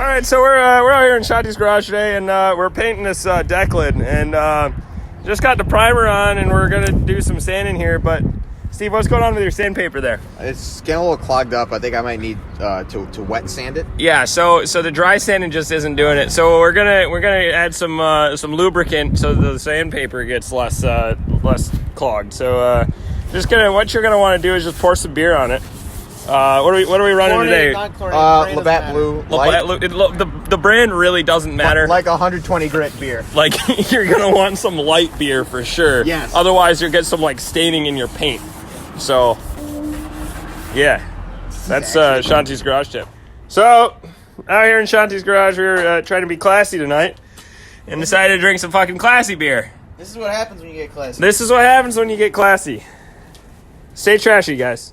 right, so we're out here in Shanti's garage today, and we're painting this deck lid, and just got the primer on, and we're gonna do some sanding here. But Steve, what's going on with your sandpaper there? It's getting a little clogged up. I think I might need to wet sand it. Yeah, so the dry sanding just isn't doing it. So we're gonna add some lubricant so the sandpaper gets less clogged. So what you're gonna want to do is just pour some beer on it. What are we running today? Labatt Blue Light. The brand really doesn't matter. Like 120 grit beer. Like you're gonna want some light beer for sure. Yes. Otherwise, you'll get some like staining in your paint. So, yeah, that's Shanti's garage tip. So, out here in Shanti's garage, we were trying to be classy tonight, and decided to drink some fucking classy beer. This is what happens when you get classy. This is what happens when you get classy. Stay trashy, guys.